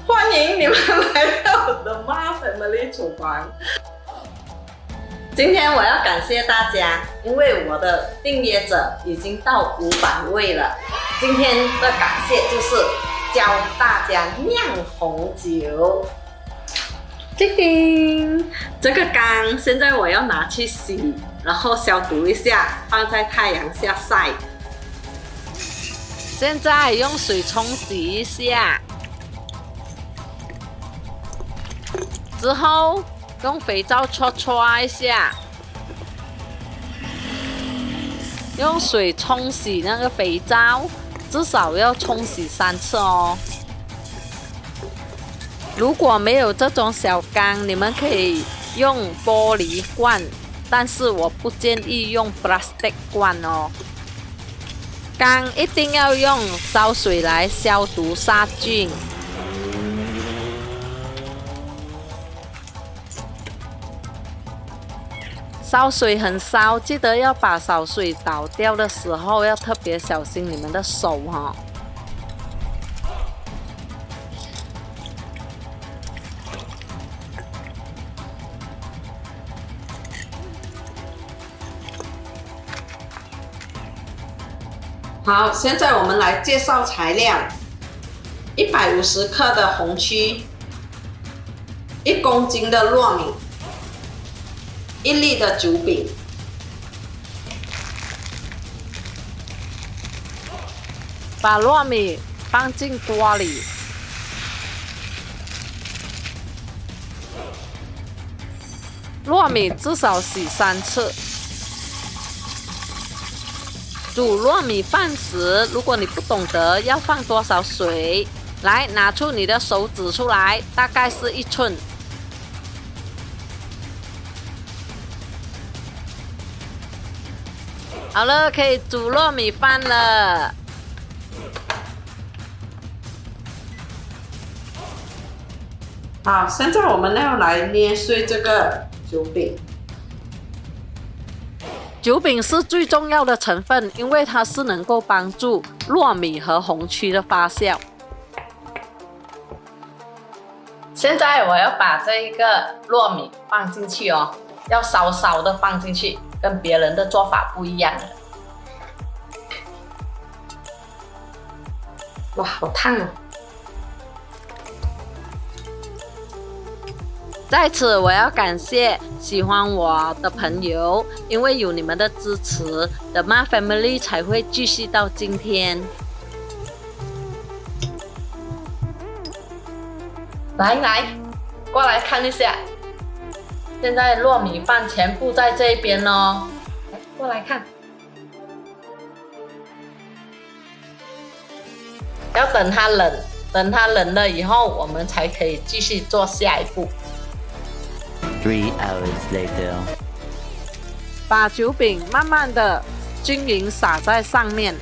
欢迎你们来到我的妈 Family 厨房。今天我要感谢大家，因为我的订阅者已经到500位了。今天的感谢就是教大家酿红酒。叮叮，这个缸现在我要拿去洗，然后消毒一下，放在太阳下晒。现在用水冲洗一下，之后用肥皂搓一下，用水冲洗那个肥皂，至少要冲洗3次哦。如果没有这种小缸，你们可以用玻璃罐，但是我不建议用 plastic 罐哦。缸一定要用烧水来消毒杀菌。烧水很烧，记得要把烧水倒掉的时候要特别小心你们的手哦。好，现在我们来介绍材料：150克的红曲，1公斤的糯米，1粒的酒饼，把糯米放进锅里，糯米至少洗3次。煮糯米饭时，如果你不懂得要放多少水，来拿出你的手指出来，大概是1寸。好了，可以煮糯米饭了。好，现在我们要来捏碎这个酒饼。酒饼是最重要的成分，因为它是能够帮助糯米和红曲的发酵。现在我要把这一个糯米放进去哦，要稍稍的放进去，跟别人的做法不一样。哇，好烫哦！在此，我要感谢喜欢我的朋友，因为有你们的支持，The Ma Family 才会继续到今天。来，过来看一下，现在糯米饭全部在这边哦，来，过来看。要等它冷，等它冷了以后，我们才可以继续做下一步。3 hours later， 把酒饼慢慢的均匀撒在上面，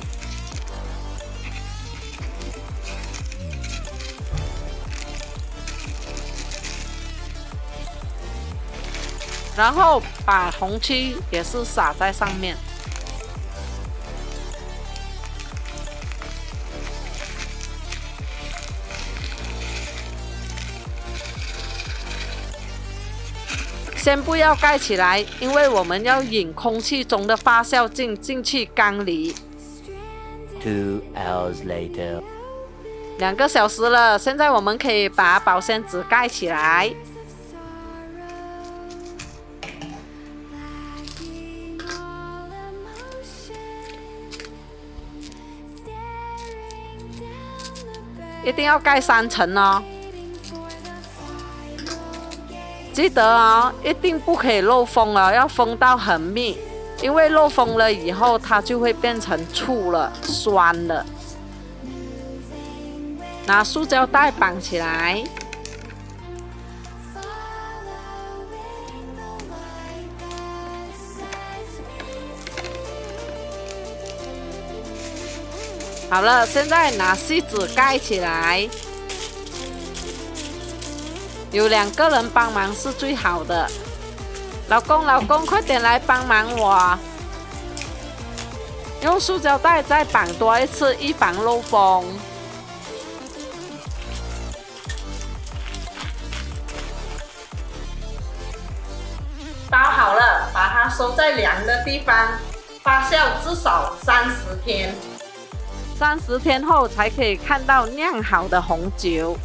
然后把红曲也是撒在上面。先不要盖起来，因为我们要引空气中的发酵剂进去缸里。2 hours later， 2个小时了，现在我们可以把保鲜纸盖起来。一定要盖3层哦。记得哦，一定不可以漏风哦，要封到很密，因为漏风了以后，它就会变成醋了、酸了。拿塑胶袋绑起来。好了，现在拿锡纸盖起来。有2个人帮忙是最好的。老公，快点来帮忙我！用塑胶袋再绑多一次，以防漏风。包好了，把它收在凉的地方，发酵至少30天。 30天后才可以看到酿好的红酒。